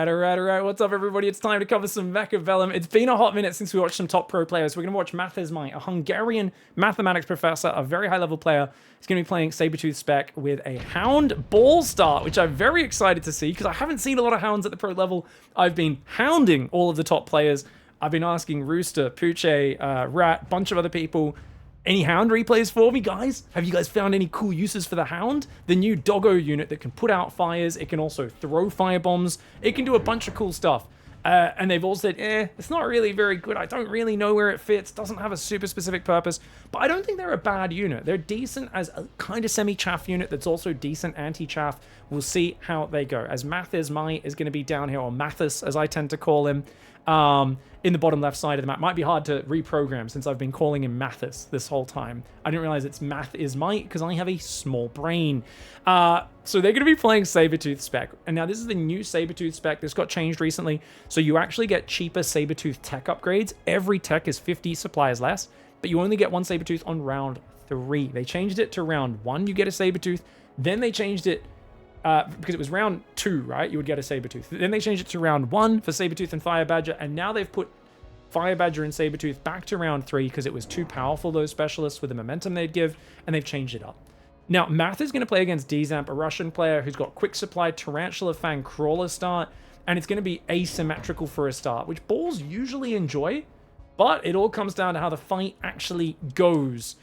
All right. What's up, everybody? It's time to cover some Mechabellum. It's been a hot minute since we watched some top pro players. We're going to watch MathisMight, a Hungarian mathematics professor, a very high-level player. He's going to be playing Sabertooth spec with a hound ball start, which I'm very excited to see because I haven't seen a lot of hounds at the pro level. I've been hounding all of the top players. I've been asking Rooster, Pooche, Rat, bunch of other people, any hound replays for me, guys? Have you guys found any cool uses for the hound? The new doggo unit that can put out fires. It can also throw firebombs. It can do a bunch of cool stuff. And they've all said, it's not really very good. I don't really know where it fits. Doesn't have a super specific purpose. But I don't think they're a bad unit. They're decent as a kind of semi-chaff unit that's also decent anti-chaff. We'll see how they go. As MathisMight is going to be down here, or Mathis, as I tend to call him, in the bottom left side of the map. Might be hard to reprogram since I've been calling him Mathis this whole time. I didn't realize it's MathisMight because I have a small brain. So they're going to be playing Sabertooth spec. And now this is the new Sabertooth spec. This got changed recently. So you actually get cheaper Sabertooth tech upgrades. Every tech is 50 supplies less, but you only get one Sabertooth on round 3. They changed it to round 1. You get a Sabertooth. Then they changed it because it was round 2, right? You would get a Sabertooth. Then they changed it to round 1 for Sabertooth and Fire Badger, and now they've put Fire Badger and Sabertooth back to round 3 because it was too powerful, those specialists, with the momentum they'd give, and they've changed it up. Now, Math is going to play against Dzamp, a Russian player who's got quick supply, Tarantula Fang Crawler start, and it's going to be asymmetrical for a start, which balls usually enjoy, but it all comes down to how the fight actually goes.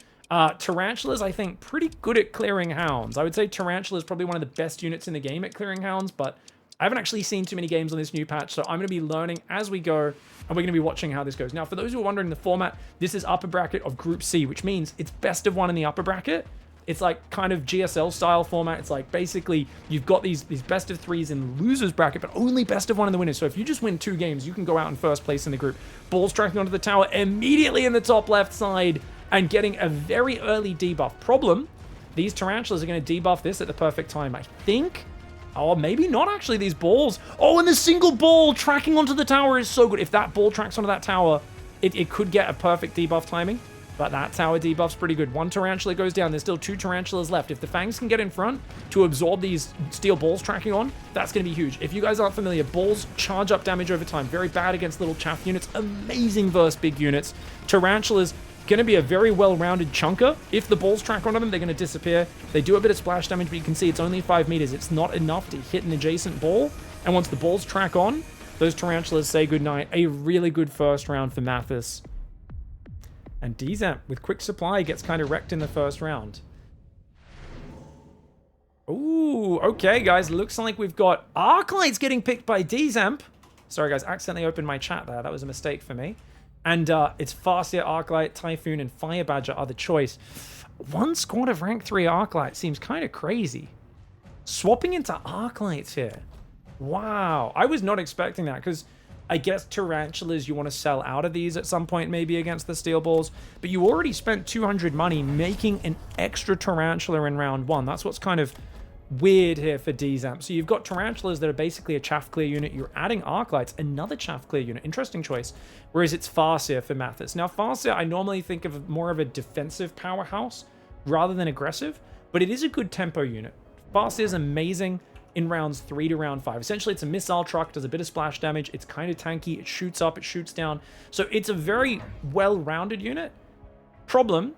Tarantulas, I think, pretty good at clearing hounds. I would say Tarantula is probably one of the best units in the game at clearing hounds, but I haven't actually seen too many games on this new patch, so I'm going to be learning as we go, and we're going to be watching how this goes. Now, for those who are wondering the format, this is upper bracket of Group C, which means it's best of 1 in the upper bracket. It's like kind of GSL style format. It's like basically you've got these best of 3s in losers bracket, but only best of 1 in the winners. So if you just win 2 games, you can go out in first place in the group. Balls tracking onto the tower immediately in the top left side and getting a very early debuff. Problem, these tarantulas are going to debuff this at the perfect time, I think. Oh, maybe not actually, these balls. Oh, and the single ball tracking onto the tower is so good. If that ball tracks onto that tower, it could get a perfect debuff timing. But that tower debuff's pretty good. 1 tarantula goes down. There's still 2 tarantulas left. If the fangs can get in front to absorb these steel balls tracking on, that's going to be huge. If you guys aren't familiar, balls charge up damage over time. Very bad against little chaff units. Amazing versus big units. Tarantulas going to be a very well-rounded chunker. If the balls track onto them, they're going to disappear. They do a bit of splash damage, but you can see it's only 5 meters. It's not enough to hit an adjacent ball. And once the balls track on, those tarantulas say goodnight. A really good first round for Mathis. And Dzamp, with quick supply, gets kind of wrecked in the first round. Ooh, okay, guys. Looks like we've got Arclights getting picked by Dzamp. Sorry, guys. Accidentally opened my chat there. That was a mistake for me. And it's Farseer, Arclight, Typhoon, and Fire Badger are the choice. 1 squad of rank 3 Arclight seems kind of crazy. Swapping into Arclights here. Wow. I was not expecting that because I guess tarantulas, you want to sell out of these at some point maybe against the steel balls. But you already spent 200 money making an extra tarantula in round 1. That's what's kind of weird here for Dzamp. So you've got tarantulas that are basically a chaff-clear unit. You're adding Arclights, another chaff-clear unit. Interesting choice. Whereas it's Farseer for Mathis. Now, Farseer, I normally think of more of a defensive powerhouse rather than aggressive, but it is a good tempo unit. Farseer is amazing in rounds 3 to round 5. Essentially, it's a missile truck, does a bit of splash damage. It's kind of tanky. It shoots up, it shoots down. So it's a very well-rounded unit. Problem,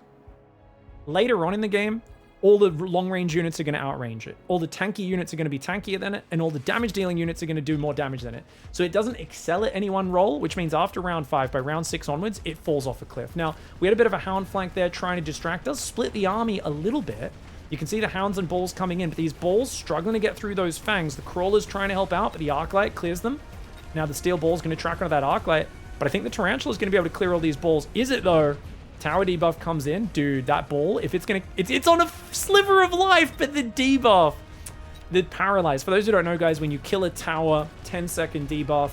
later on in the game, all the long-range units are going to outrange it. All the tanky units are going to be tankier than it, and all the damage-dealing units are going to do more damage than it. So it doesn't excel at any one role, which means after round 5, by round 6 onwards, it falls off a cliff. Now, we had a bit of a hound flank there trying to distract us, split the army a little bit. You can see the hounds and balls coming in, but these balls struggling to get through those fangs. The crawler's trying to help out, but the Arclight clears them. Now the steel ball's going to track onto that Arclight, but I think the tarantula's going to be able to clear all these balls. Is it, though? Tower debuff comes in. Dude, that ball, if it's going to... It's on a sliver of life, but the debuff... The paralyzed. For those who don't know, guys, when you kill a tower, 10-second debuff.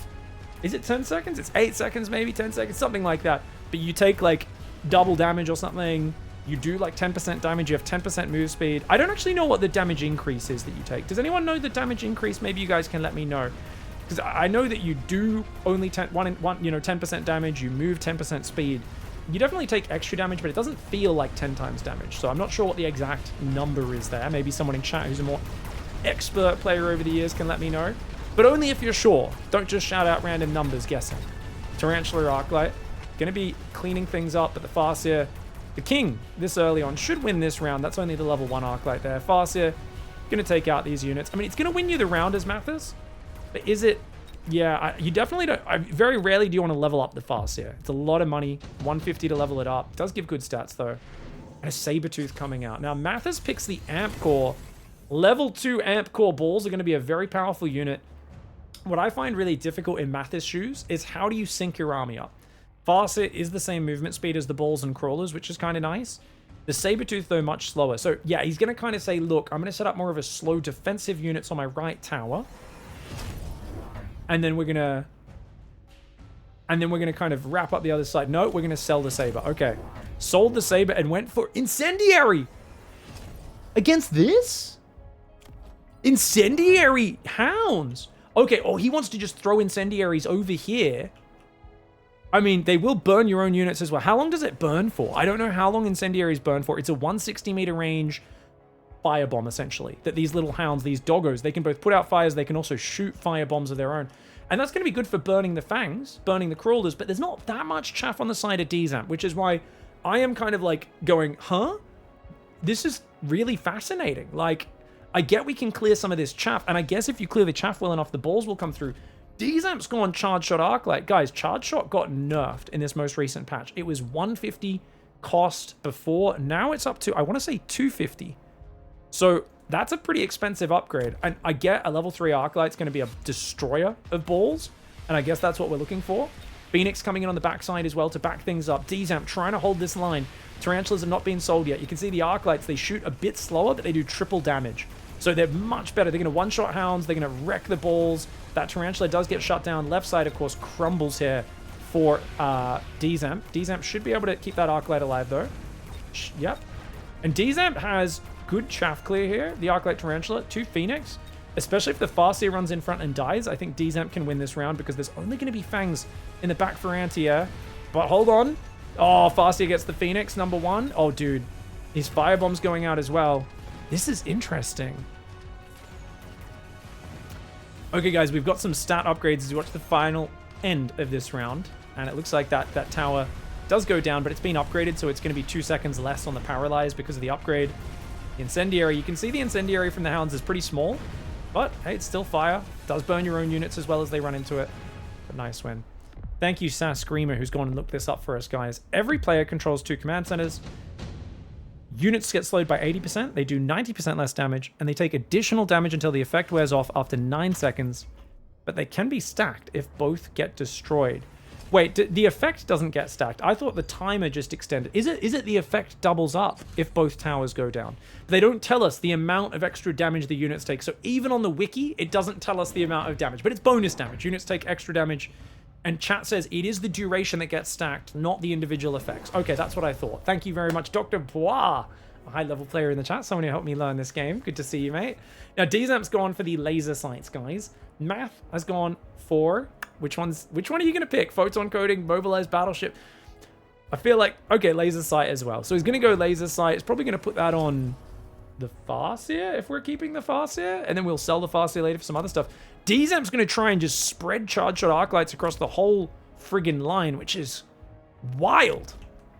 Is it 10 seconds? It's 8 seconds, maybe 10 seconds, something like that. But you take, like, double damage or something. You do, like, 10% damage. You have 10% move speed. I don't actually know what the damage increase is that you take. Does anyone know the damage increase? Maybe you guys can let me know. Because I know that you do only 10% damage. You move 10% speed. You definitely take extra damage, but it doesn't feel like 10 times damage. So I'm not sure what the exact number is there. Maybe someone in chat who's a more expert player over the years can let me know. but only if you're sure. Don't just shout out random numbers guessing. Tarantula Arclight, going to be cleaning things up, but the Farseer, the king, this early on, should win this round. That's only the level 1 Arclight there. Farseer, going to take out these units. I mean, it's going to win you the round as Mathis, but is it? Yeah, you definitely don't. Very rarely do you want to level up the Farseer. It's a lot of money, 150 to level it up. It does give good stats, though. And a Sabertooth coming out. Now, Mathis picks the Amp Core. Level 2 Amp Core balls are going to be a very powerful unit. What I find really difficult in Mathis shoes is how do you sync your army up? Farseer is the same movement speed as the balls and crawlers, which is kind of nice. The Sabertooth, though, much slower. So, yeah, he's going to kind of say, look, I'm going to set up more of a slow defensive units on my right tower. And then we're going to... kind of wrap up the other side. No, we're going to sell the Saber. Okay. Sold the Saber and went for Incendiary. Against this? Incendiary Hounds. Okay, oh, he wants to just throw Incendiaries over here. I mean, they will burn your own units as well. How long does it burn for? I don't know how long Incendiaries burn for. It's a 160-meter range firebomb, essentially. That these little hounds, these doggos, they can both put out fires, they can also shoot firebombs of their own. And that's going to be good for burning the fangs, burning the crawlers, but there's not that much chaff on the side of Dzamp, which is why I am kind of like going, huh? This is really fascinating. Like, I get we can clear some of this chaff, and I guess if you clear the chaff well enough, the balls will come through. Dzamp's gone Charge Shot Arclight. Guys, Charge Shot got nerfed in this most recent patch. It was 150 cost before. Now it's up to, I want to say 250. So that's a pretty expensive upgrade. And I get a level 3 Arclight's going to be a destroyer of balls, and I guess that's what we're looking for. Phoenix coming in on the backside as well to back things up. Dzamp trying to hold this line. Tarantulas have not been sold yet. You can see the Arclights, they shoot a bit slower, but they do triple damage. So they're much better. They're going to one-shot hounds. They're going to wreck the balls. That Tarantula does get shut down. Left side, of course, crumbles here for Dzamp. Dzamp should be able to keep that Arclight alive, though. Yep. And Dzamp has good chaff clear here. The Arclight Tarantula, 2 Phoenix. Especially if the Farseer runs in front and dies, I think Dzamp can win this round because there's only going to be fangs in the back for anti-air. But hold on. Oh, Farseer gets the Phoenix, number 1. Oh, dude. His firebomb's going out as well. This is interesting. Okay, guys, we've got some stat upgrades as we watch the final end of this round. And it looks like that tower does go down, but it's been upgraded, so it's going to be 2 seconds less on the Paralyze because of the upgrade. The Incendiary, you can see the Incendiary from the Hounds is pretty small, but hey, it's still fire. Does burn your own units as well as they run into it. But nice win. Thank you, Sass Screamer, who's gone and looked this up for us, guys. Every player controls 2 command centers. Units get slowed by 80%, they do 90% less damage, and they take additional damage until the effect wears off after 9 seconds. But they can be stacked if both get destroyed. Wait, the effect doesn't get stacked. I thought the timer just extended. Is it the effect doubles up if both towers go down? They don't tell us the amount of extra damage the units take. So even on the wiki, it doesn't tell us the amount of damage, but it's bonus damage. Units take extra damage. And chat says it is the duration that gets stacked, not the individual effects. Okay, that's what I thought. Thank you very much, Dr. Bois, a high-level player in the chat. Someone who helped me learn this game. Good to see you, mate. Now, Dzamp's gone for the laser sights, guys. Math has gone for... Which one are you going to pick? Photon Coating, Mobilized Battleship? I feel like... Okay, laser sight as well. So he's going to go laser sight. He's probably going to put that on the Farseer, if we're keeping the Farseer. And then we'll sell the Farseer later for some other stuff. Dzamp's going to try and just spread Charge Shot Arclights across the whole friggin' line, which is wild.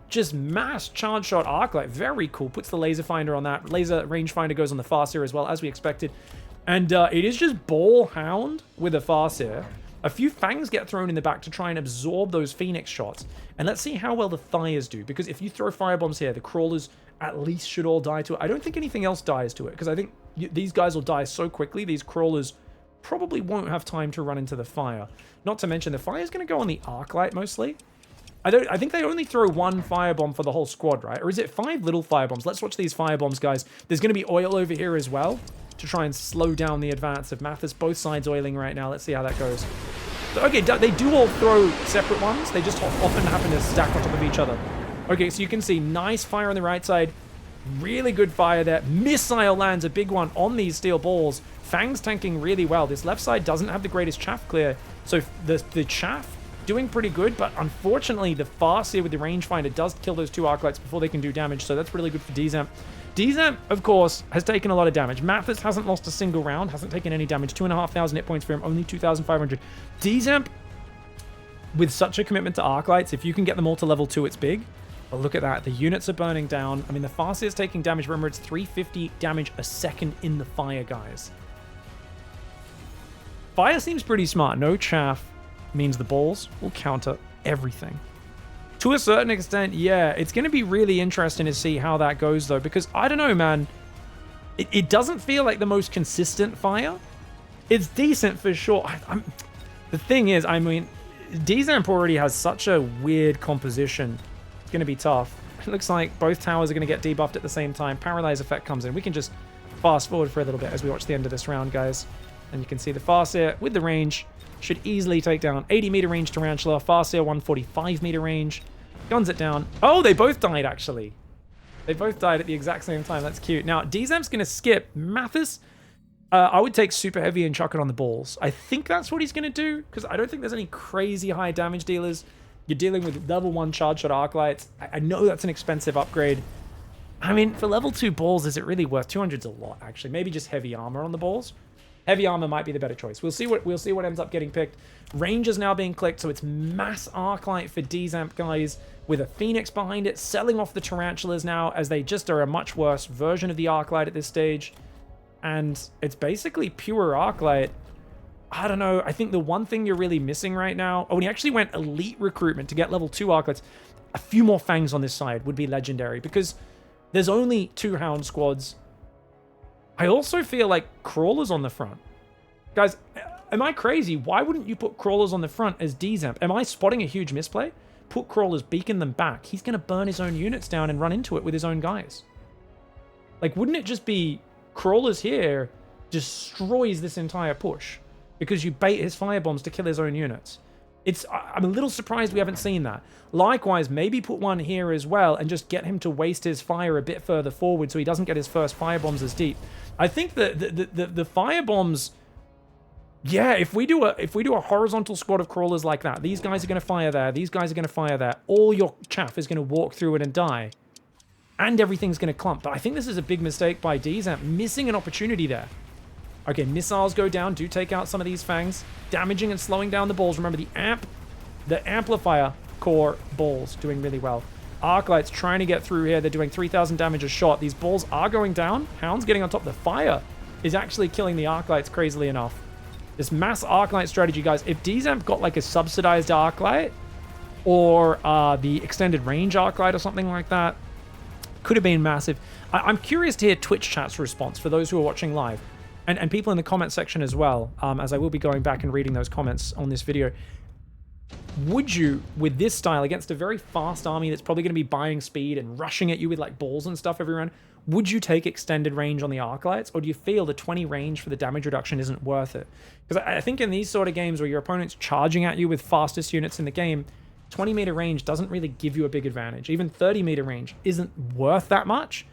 Just mass Charge Shot Arclight. Very cool. Puts the Laser Finder on that. Laser Rangefinder goes on the Farseer as well, as we expected. And it is just Ball Hound with a Farseer. A few Fangs get thrown in the back to try and absorb those Phoenix shots. And let's see how well the Thyres do. Because if you throw firebombs here, the Crawlers at least should all die to it. I don't think anything else dies to it. Because I think these guys will die so quickly. These Crawlers probably won't have time to run into the fire. Not to mention, the fire is going to go on the Arclight mostly. I think they only throw 1 firebomb for the whole squad, right? Or is it 5 little firebombs? Let's watch these firebombs, guys. There's going to be oil over here as well to try and slow down the advance of Mathis. Both sides oiling right now. Let's see how that goes. Okay, they do all throw separate ones. They just often happen to stack on top of each other. Okay, so you can see nice fire on the right side. Really good fire there. Missile lands a big one on these steel balls. Fangs tanking really well. This left side doesn't have the greatest chaff clear. So the chaff doing pretty good, but unfortunately, the Farseer with the rangefinder does kill those 2 Arclights before they can do damage, so that's really good for Dzamp. Dzamp, of course, has taken a lot of damage. Mathis hasn't lost a single round, hasn't taken any damage. 2,500 hit points for him, only 2,500. Dzamp, with such a commitment to Arclights, if you can get them all to level 2, it's big. But look at that. The units are burning down. I mean, the Farseer is taking damage. Remember, it's 350 damage a second in the fire, guys. Fire seems pretty smart. No chaff means the balls will counter everything. To a certain extent, yeah. It's going to be really interesting to see how that goes, though, because I don't know, man. It doesn't feel like the most consistent fire. It's decent for sure. The thing is, I mean, Dzamp already has such a weird composition. It's going to be tough. It looks like both towers are going to get debuffed at the same time. Paralyze effect comes in. We can just fast forward for a little bit as we watch the end of this round, guys. And you can see the Farseer with the range should easily take down 80-meter range Tarantula. Farseer 145-meter range. Guns it down. Oh, they both died, actually. They both died at the exact same time. That's cute. Now, Dzamp's going to skip. Mathis, I would take super heavy and chuck it on the balls. I think that's what he's going to do, because I don't think there's any crazy high damage dealers. You're dealing with level 1 charge shot Arclights. I know that's an expensive upgrade. I mean, for level 2 balls, is it really worth? 200's a lot, actually. Maybe just heavy armor on the balls. Heavy armor might be the better choice. We'll see what ends up getting picked. Range is now being clicked, so it's mass Arclight for Dzamp, guys, with a Phoenix behind it, selling off the Tarantulas now, as they just are a much worse version of the Arclight at this stage. And it's basically pure Arclight. I don't know. I think the one thing you're really missing right now... Oh, and he actually went elite recruitment to get level 2 Arclights. A few more Fangs on this side would be legendary, because there's only 2 Hound squads. I also feel like Crawlers on the front. Guys, am I crazy? Why wouldn't you put Crawlers on the front as Dzamp? Am I spotting a huge misplay? Put Crawlers, beacon them back. He's going to burn his own units down and run into it with his own guys. Like, wouldn't it just be Crawlers here destroys this entire push because you bait his firebombs to kill his own units? I'm a little surprised we haven't seen that. Likewise, maybe put one here as well and just get him to waste his fire a bit further forward so he doesn't get his first firebombs as deep. I think that the firebombs, yeah, if we do a horizontal squad of crawlers like that, these guys are going to fire there, these guys are going to fire there, all your chaff is going to walk through it and die, and everything's going to clump. But I think this is a big mistake by Dzamp, missing an opportunity there. Okay, missiles go down, do take out some of these fangs, damaging and slowing down the balls. Remember, the amplifier core balls doing really well. Arclights trying to get through here. They're doing 3,000 damage a shot. These balls are going down. Hound's getting on top. The fire is actually killing the Arclights, crazily enough. This mass Arclight strategy, guys, if Dzamp got like a subsidized Arclight or the extended range Arclight or something like that, could have been massive. I'm curious to hear Twitch chat's response for those who are watching live. And people in the comment section as well, as I will be going back and reading those comments on this video. Would you, with this style, against a very fast army that's probably going to be buying speed and rushing at you with like balls and stuff every round, would you take extended range on the Arclights? Or do you feel the 20 range for the damage reduction isn't worth it? Because I think in these sort of games where your opponent's charging at you with fastest units in the game, 20 meter range doesn't really give you a big advantage. Even 30 meter range isn't worth that much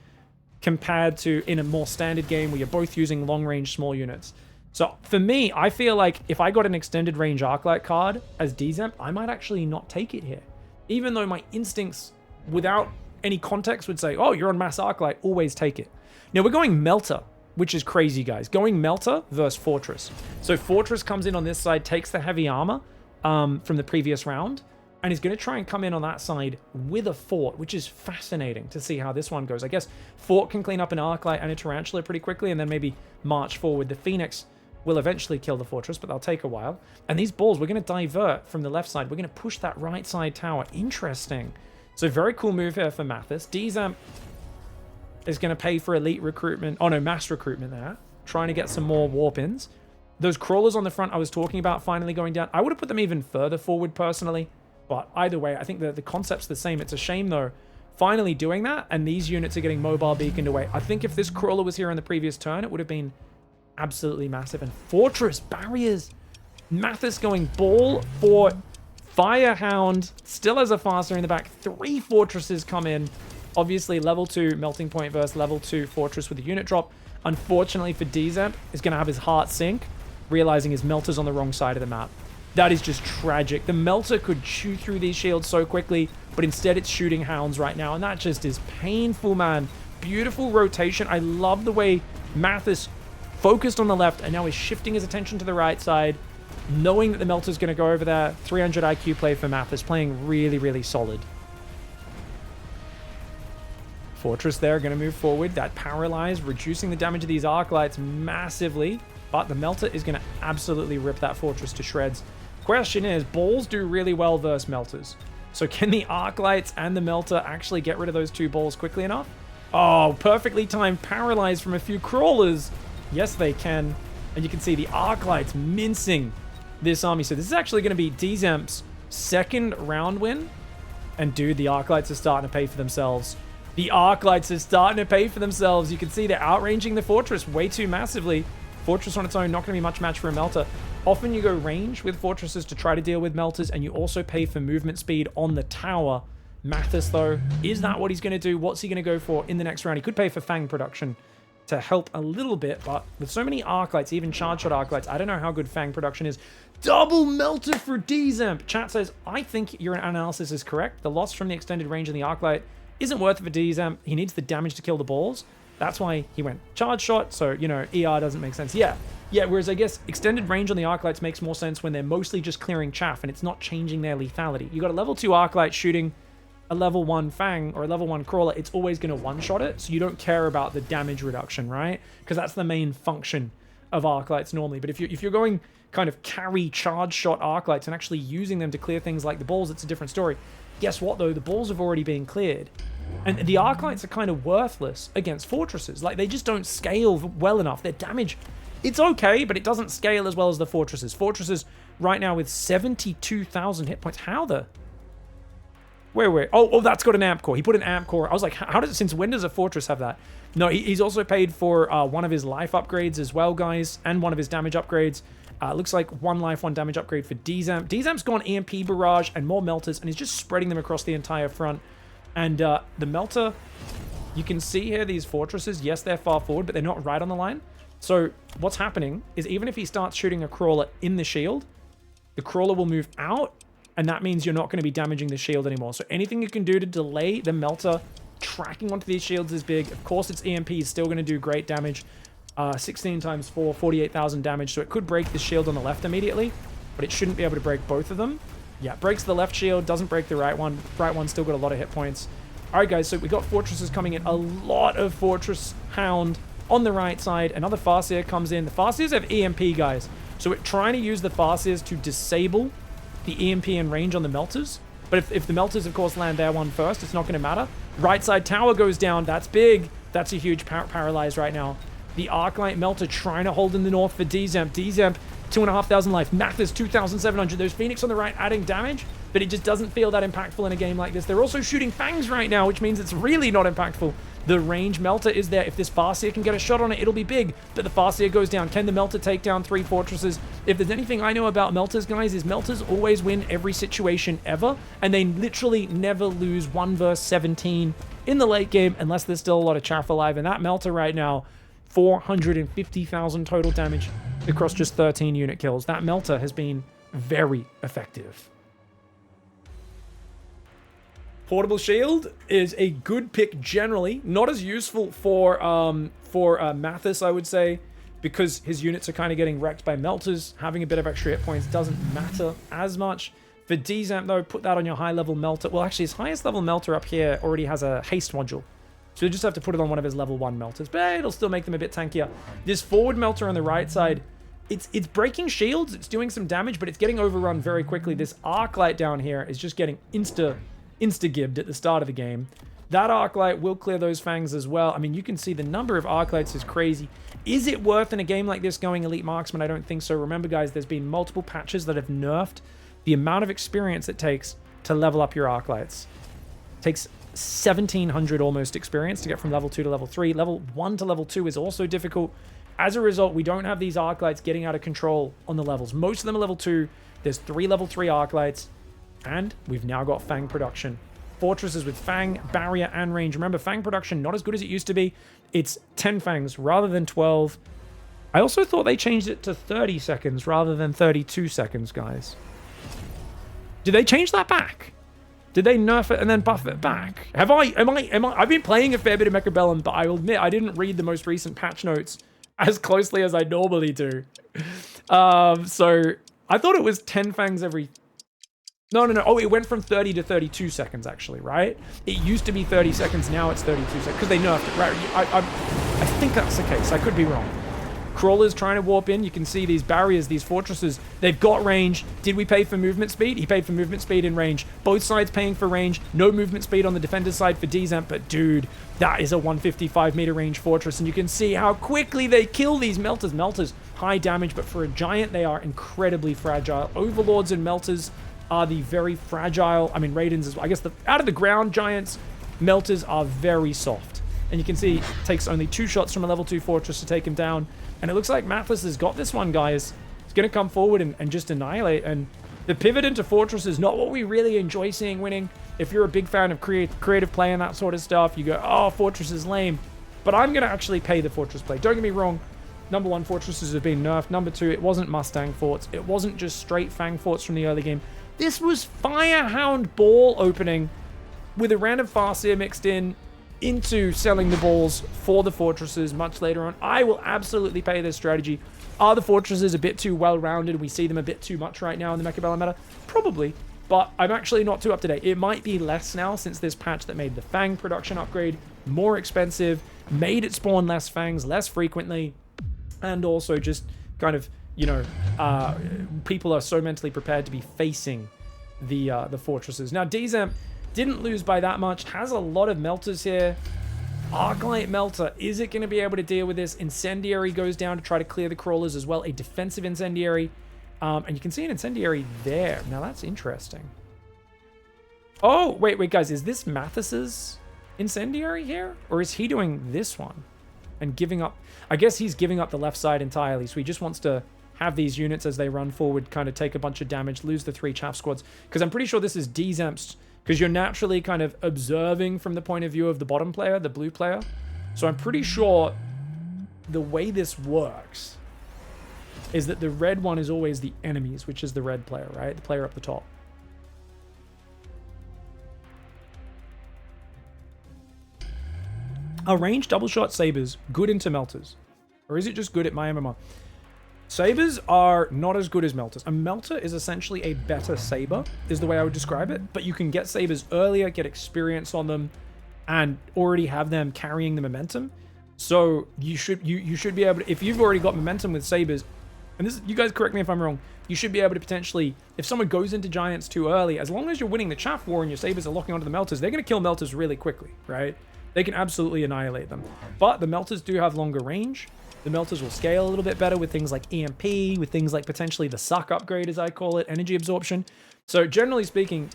compared to in a more standard game where you're both using long-range small units. So for me, I feel like if I got an extended range Arclight card as Dzamp, I might actually not take it here. Even though my instincts, without any context, would say, oh, you're on mass Arclight, always take it. Now we're going Melter, which is crazy, guys. Going Melter versus Fortress. So Fortress comes in on this side, takes the heavy armor from the previous round, and he's going to try and come in on that side with a Fort, which is fascinating to see how this one goes. I guess Fort can clean up an Arclight and a Tarantula pretty quickly, and then maybe march forward. The Phoenix will eventually kill the Fortress, but that'll take a while. And these balls, we're going to divert from the left side. We're going to push that right side tower. Interesting. So very cool move here for Mathis. Dzamp is going to pay for elite recruitment. Oh no, mass recruitment there. Trying to get some more warp-ins. Those crawlers on the front I was talking about finally going down. I would have put them even further forward personally. But either way, I think the concept's the same. It's a shame, though, finally doing that, and these units are getting mobile beaconed away. I think if this crawler was here on the previous turn, it would have been absolutely massive. And Fortress barriers. Mathis going ball for Firehound. Still has a faster in the back. 3 Fortresses come in. Obviously, level 2 Melting Point versus level 2 Fortress with a unit drop. Unfortunately for Dzamp, is going to have his heart sink, realizing his Melter's on the wrong side of the map. That is just tragic. The Melter could chew through these shields so quickly, but instead it's shooting hounds right now, and that just is painful, man. Beautiful rotation. I love the way Mathis focused on the left and now is shifting his attention to the right side, knowing that the Melter's going to go over there. 300 IQ play for Mathis, playing really, really solid. Fortress there, going to move forward. That paralyzed, reducing the damage of these Arclights massively, but the Melter is going to absolutely rip that Fortress to shreds. Question is, balls do really well versus Melters. So can the Arclights and the Melter actually get rid of those two balls quickly enough? Oh, perfectly timed paralyzed from a few crawlers. Yes, they can. And you can see the Arclights mincing this army. So this is actually going to be Dzamp's second round win. And dude, the Arclights are starting to pay for themselves. The Arclights are starting to pay for themselves. You can see they're outranging the Fortress way too massively. Fortress on its own, not going to be much match for a Melter. Often you go range with Fortresses to try to deal with Melters, and you also pay for movement speed on the tower. Mathis, though, is that what he's going to do? What's he going to go for in the next round? He could pay for Fang production to help a little bit, but with so many Arclights, even charge shot Arclights, I don't know how good Fang production is. Double Melter for Dzamp. Chat says, I think your analysis is correct. The loss from the extended range in the Arclight isn't worth it for Dzamp. He needs the damage to kill the balls. That's why he went charge shot, so, you know, ER doesn't make sense. Yeah, whereas I guess extended range on the Arclights makes more sense when they're mostly just clearing chaff and it's not changing their lethality. You got a level 2 Arclight shooting a level 1 Fang or a level 1 Crawler, it's always going to one-shot it, so you don't care about the damage reduction, right? Because that's the main function of Arclights normally. But if you're going kind of carry charge shot Arclights and actually using them to clear things like the balls, it's a different story. Guess what, though? The balls have already been cleared. And the Arclights are kind of worthless against Fortresses. Like, they just don't scale well enough. Their damage, it's okay, but it doesn't scale as well as the Fortresses. Fortresses right now with 72,000 hit points. How the... Wait. Oh, that's got an amp core. He put an amp core. I was like, how does it... Since when does a Fortress have that? No, he's also paid for one of his life upgrades as well, guys, and one of his damage upgrades. Looks like 1 life, 1 damage upgrade for Dzamp. Dzamp's gone EMP barrage and more Melters, and he's just spreading them across the entire front. And the Melter, you can see here these Fortresses, yes, they're far forward, but they're not right on the line. So what's happening is even if he starts shooting a Crawler in the shield, the Crawler will move out, and that means you're not going to be damaging the shield anymore. So anything you can do to delay the Melter tracking onto these shields is big. Of course, its EMP is still going to do great damage. 16 times 4, 48,000 damage, so it could break the shield on the left immediately, but it shouldn't be able to break both of them. Yeah, breaks the left shield, doesn't break the right one. Right one's still got a lot of hit points. All right, guys, so we got Fortresses coming in. A lot of Fortress Hound on the right side. Another Farseer comes in. The Farseers have EMP, guys. So we're trying to use the Farseers to disable the EMP and range on the Melters. But if the Melters, of course, land their one first, it's not going to matter. Right side tower goes down. That's big. That's a huge paralyze right now. The Arclight Melter trying to hold in the north for Dzamp. Dzamp, 2,500 life. Mathis, 2,700. There's Phoenix on the right adding damage, but it just doesn't feel that impactful in a game like this. They're also shooting Fangs right now, which means it's really not impactful. The range Melter is there. If this Farseer can get a shot on it, it'll be big, but the Farseer goes down. Can the Melter take down 3 Fortresses? If there's anything I know about Melters, guys, is Melters always win every situation ever, and they literally never lose 1 versus 17 in the late game unless there's still a lot of chaff alive, and that Melter right now, 450,000 total damage across just 13 unit kills. That Melter has been very effective. Portable Shield is a good pick generally. Not as useful for Mathis, I would say, because his units are kind of getting wrecked by Melters. Having a bit of extra hit points doesn't matter as much. For Dzamp, though, put that on your high-level Melter. Well, actually, his highest-level Melter up here already has a haste module. So you just have to put it on one of his level 1 Melters, but it'll still make them a bit tankier. This forward Melter on the right side, it's breaking shields, it's doing some damage, but it's getting overrun very quickly. This Arclight down here is just getting insta-gibbed at the start of the game. That Arclight will clear those Fangs as well. I mean, you can see the number of Arclights is crazy. Is it worth in a game like this going Elite Marksman? I don't think so. Remember, guys, there's been multiple patches that have nerfed the amount of experience it takes to level up your Arclights. It takes 1,700 almost experience to get from level 2 to level 3. Level 1 to level 2 is also difficult. As a result, we don't have these Arclights getting out of control on the levels. Most of them are level 2. There's 3 level 3 Arclights. And we've now got Fang production. Fortresses with Fang, barrier, and range. Remember, Fang production, not as good as it used to be. It's 10 Fangs rather than 12. I also thought they changed it to 30 seconds rather than 32 seconds, guys. Did they change that back? Did they nerf it and then buff it back? I've been playing a fair bit of Mechabellum, but I will admit I didn't read the most recent patch notes as closely as I normally do. So I thought it was 10 fangs every... No. Oh, it went from 30 to 32 seconds, actually, right? It used to be 30 seconds, now it's 32 seconds, because they nerfed it, right? I think that's the case. I could be wrong. Crawlers trying to warp in. You can see these barriers, these fortresses. They've got range. Did we pay for movement speed? He paid for movement speed in range. Both sides paying for range. No movement speed on the defender's side for Dzamp, but dude, that is a 155 meter range fortress, and you can see how quickly they kill these melters. Melters, high damage, but for a giant, they are incredibly fragile. Overlords and melters are the very fragile, I mean, Raidens as well. I guess out of the ground giants, melters are very soft. And you can see it takes only 2 shots from a level 2 fortress to take him down. And it looks like Mathis has got this one, guys. He's going to come forward and just annihilate. And the pivot into fortress is not what we really enjoy seeing winning. If you're a big fan of creative play and that sort of stuff, you go, oh, fortress is lame. But I'm going to actually pay the fortress play. Don't get me wrong. Number 1, fortresses have been nerfed. Number 2, it wasn't Mustang forts. It wasn't just straight Fang forts from the early game. This was Fire Hound ball opening with a random Farseer mixed in into selling the balls for the fortresses much later on. I will absolutely pay this strategy. Are the fortresses a bit too well-rounded? We see them a bit too much right now in the Mechabellum meta? Probably, but I'm actually not too up to date. It might be less now since this patch that made the Fang production upgrade more expensive, made it spawn less Fangs less frequently, and also just kind of, you know, people are so mentally prepared to be facing the fortresses. Now, Dzamp didn't lose by that much, has a lot of melters here. Arclight Melter, is it going to be able to deal with this? Incendiary goes down to try to clear the crawlers as well, a defensive Incendiary. And you can see an Incendiary there. Now, that's interesting. Oh, wait, guys, is this Mathis's Incendiary here? Or is he doing this one and giving up? I guess he's giving up the left side entirely, so he just wants to have these units as they run forward, kind of take a bunch of damage, lose the 3 chaff squads. Because I'm pretty sure this is Dzamp's, because you're naturally kind of observing from the point of view of the bottom player, the blue player. So I'm pretty sure the way this works is that the red one is always the enemies, which is the red player, right? The player up the top. Are ranged double shot sabers good into melters? Or is it just good at my MMR? Sabers are not as good as melters. A melter is essentially a better saber, is the way I would describe it. But you can get sabers earlier, get experience on them, and already have them carrying the momentum. So you should be able to, if you've already got momentum with sabers, and this, you guys correct me if I'm wrong, you should be able to potentially, if someone goes into giants too early, as long as you're winning the chaff war and your sabers are locking onto the melters, they're going to kill melters really quickly, right? They can absolutely annihilate them. But the melters do have longer range. The melters will scale a little bit better with things like EMP, with things like potentially the suck upgrade, as I call it, energy absorption. So generally speaking,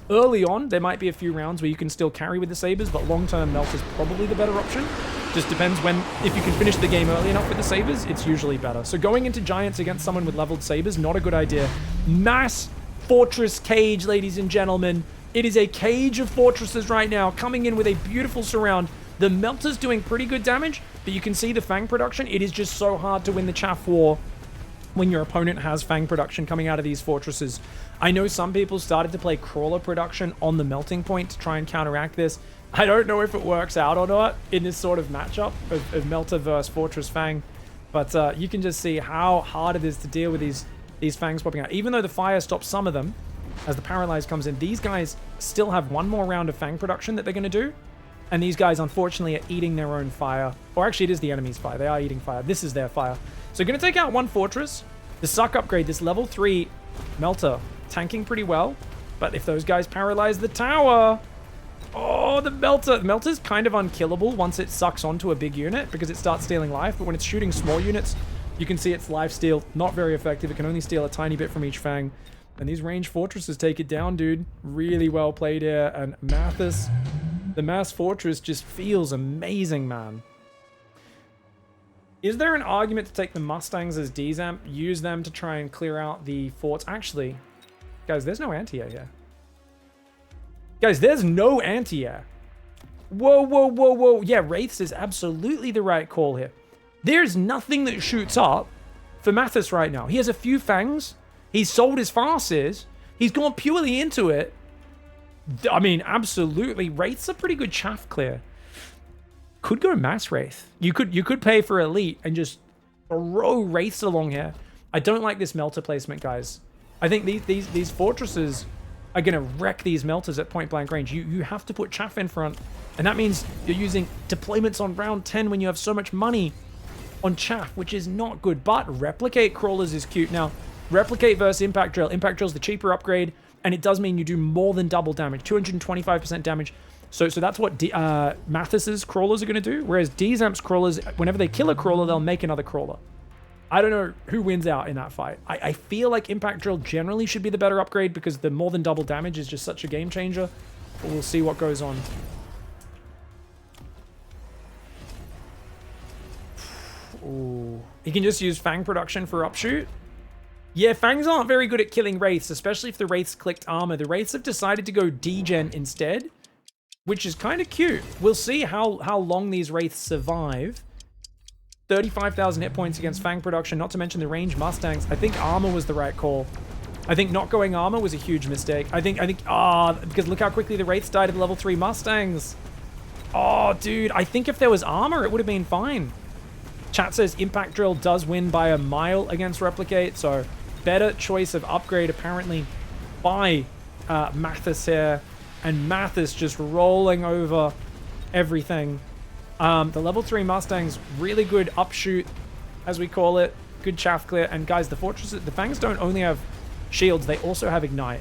early on, there might be a few rounds where you can still carry with the sabers, but long-term melter's probably the better option. Just depends when, if you can finish the game early enough with the sabers, it's usually better. So going into giants against someone with leveled sabers, not a good idea. Mass fortress cage, ladies and gentlemen. It is a cage of fortresses right now, coming in with a beautiful surround. The melter's doing pretty good damage, but you can see the Fang production. It is just so hard to win the chaff war when your opponent has Fang production coming out of these fortresses. I know some people started to play crawler production on the melting point to try and counteract this. I don't know if it works out or not in this sort of matchup of melter versus fortress Fang, but you can just see how hard it is to deal with these Fangs popping out. Even though the fire stops some of them, as the paralyze comes in, these guys still have one more round of Fang production that they're going to do. And these guys, unfortunately, are eating their own fire. Or actually, it is the enemy's fire. They are eating fire. This is their fire. So going to take out one fortress. The suck upgrade, this level 3 melter, tanking pretty well. But if those guys paralyze the tower... Oh, the melter. The melter's kind of unkillable once it sucks onto a big unit because it starts stealing life. But when it's shooting small units, you can see its life steal. Not very effective. It can only steal a tiny bit from each Fang. And these ranged fortresses take it down, dude. Really well played here. And Mathis... The mass fortress just feels amazing, man. Is there an argument to take the Mustangs as Dzamp, use them to try and clear out the forts? Actually, guys, there's no anti-air here. Guys, there's no anti-air. Whoa. Yeah, Wraiths is absolutely the right call here. There's nothing that shoots up for Mathis right now. He has a few fangs. He's sold his farces. He's gone purely into it. I mean, absolutely. Wraith's a pretty good chaff clear. Could go mass Wraith. You could pay for elite and just throw Wraiths along here. I don't like this melter placement, guys. I think these fortresses are going to wreck these melters at point blank range. You have to put chaff in front, and that means you're using deployments on round 10 when you have so much money on chaff, which is not good. But replicate crawlers is cute. Now, replicate versus impact drill. Impact drill is the cheaper upgrade, and it does mean you do more than double damage, 225% damage. So that's what Mathis's crawlers are going to do, whereas Dzamp's crawlers, whenever they kill a crawler, they'll make another crawler. I don't know who wins out in that fight. I feel like Impact Drill generally should be the better upgrade because the more than double damage is just such a game changer. But we'll see what goes on. Ooh. He can just use Fang production for upshoot. Yeah, Fangs aren't very good at killing Wraiths, especially if the Wraiths clicked armor. The Wraiths have decided to go degen instead, which is kind of cute. We'll see how long these Wraiths survive. 35,000 hit points against Fang production, not to mention the range Mustangs. I think armor was the right call. I think not going armor was a huge mistake. I think, because look how quickly the Wraiths died of level 3 Mustangs. Oh, dude, I think if there was armor, it would have been fine. Chat says Impact Drill does win by a mile against Replicate, so better choice of upgrade apparently by Mathis here. And Mathis just rolling over everything. The level 3 Mustangs, really good upshoot, as we call it. Good chaff clear. And guys, the fortresses, the Fangs don't only have shields, they also have ignite.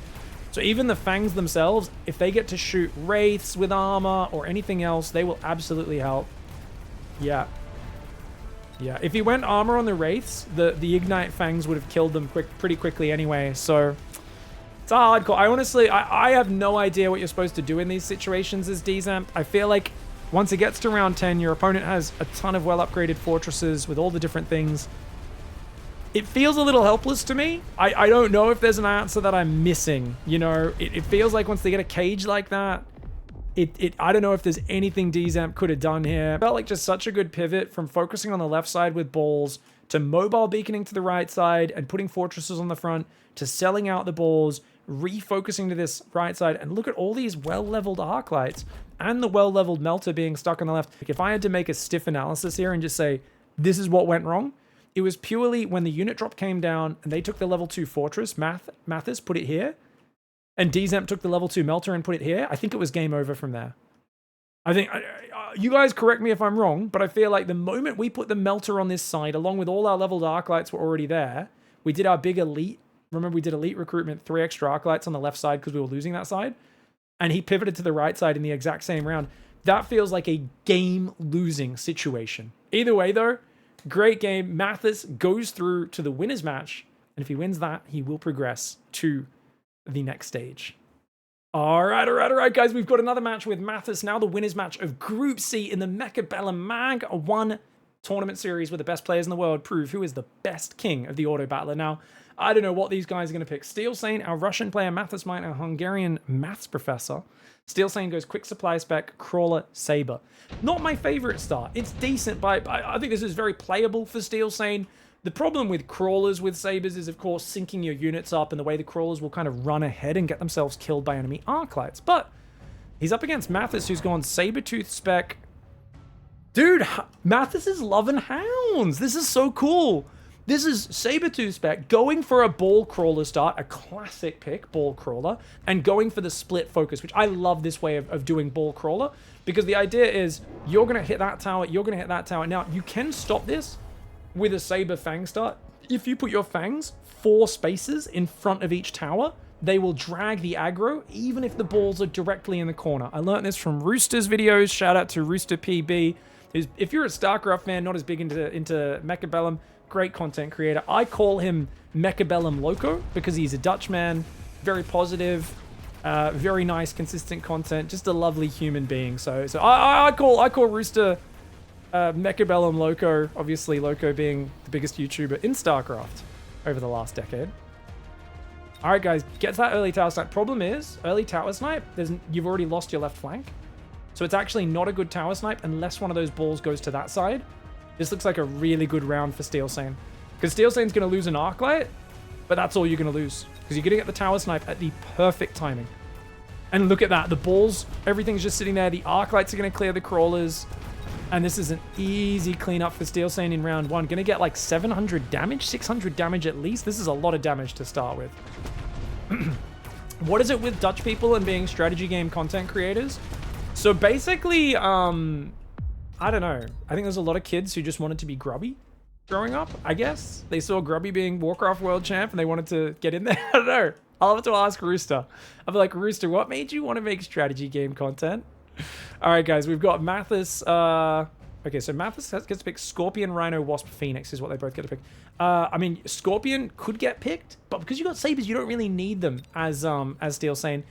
So even the Fangs themselves, if they get to shoot Wraiths with armor or anything else, they will absolutely help. Yeah. Yeah, if he went armor on the Wraiths, the ignite Fangs would have killed them pretty quickly anyway. So it's a hard call. I honestly, I have no idea what you're supposed to do in these situations as Dzamp. I feel like once it gets to round 10, your opponent has a ton of well-upgraded fortresses with all the different things. It feels a little helpless to me. I don't know if there's an answer that I'm missing. You know, it feels like once they get a cage like that, I don't know if there's anything Dzamp could have done here. It felt like just such a good pivot from focusing on the left side with balls to mobile beaconing to the right side and putting fortresses on the front to selling out the balls, refocusing to this right side. And look at all these well-leveled arc lights and the well-leveled melter being stuck on the left. If I had to make a stiff analysis here and just say, this is what went wrong, it was purely when the unit drop came down and they took the level 2 fortress, Mathis put it here, and Dzamp took the level 2 melter and put it here. I think it was game over from there. I think, you guys correct me if I'm wrong, but I feel like the moment we put the melter on this side, along with all our leveled arc lights were already there, we did our big elite. Remember, we did elite recruitment, 3 extra arc lights on the left side because we were losing that side. And he pivoted to the right side in the exact same round. That feels like a game-losing situation. Either way, though, great game. Mathis goes through to the winner's match. And if he wins that, he will progress to the next stage. All right, guys. We've got another match with Mathis. Now the winner's match of Group C in the Mechabellum Mag 1 tournament series where the best players in the world prove who is the best king of the auto battler. Now, I don't know what these guys are going to pick. Steel Sane, our Russian player, MathisMight, our Hungarian maths professor. Steel Sane goes quick supply spec, crawler, saber. Not my favorite start. It's decent, but I think this is very playable for Steel Sane. The problem with crawlers with sabers is, of course, syncing your units up and the way the crawlers will kind of run ahead and get themselves killed by enemy arc lights. But he's up against Mathis, who's gone saber-tooth spec. Dude, Mathis is loving hounds. This is so cool. This is saber-tooth spec, going for a ball crawler start, a classic pick, ball crawler, and going for the split focus, which I love this way of doing ball crawler, because the idea is you're going to hit that tower, you're going to hit that tower. Now, you can stop this with a saber fang start. If you put your fangs 4 spaces in front of each tower, they will drag the aggro, even if the balls are directly in the corner. I learned this from Rooster's videos. Shout out to Rooster PB. If you're a StarCraft fan, not as big into Mechabellum, great content creator. I call him Mechabellum Loco because he's a Dutch man, very positive, very nice, consistent content, just a lovely human being. So I call Rooster Mechabellum Loco, obviously Loco being the biggest YouTuber in StarCraft over the last decade. All right, guys, get that early tower snipe. Problem is, early tower snipe, you've already lost your left flank. So it's actually not a good tower snipe unless one of those balls goes to that side. This looks like a really good round for Steel Sane. Because Steel Sane's going to lose an Arclight, but that's all you're going to lose. Because you're going to get the Tower Snipe at the perfect timing. And look at that. The balls, everything's just sitting there. The Arclights are going to clear the crawlers. And this is an easy cleanup for Steel Sane in round 1. Going to get like 700 damage, 600 damage at least. This is a lot of damage to start with. What is it with Dutch people and being strategy game content creators? So basically, I don't know. I think there's a lot of kids who just wanted to be grubby growing up, I guess. They saw Grubby being Warcraft World Champ and they wanted to get in there. I don't know. I'll have to ask Rooster. I'll be like, Rooster, what made you want to make strategy game content? All right, guys, we've got Mathis. Okay, so Mathis gets to pick Scorpion, Rhino, Wasp, Phoenix is what they both get to pick. I mean, Scorpion could get picked, but because you got Sabers, you don't really need them as Steel Sane.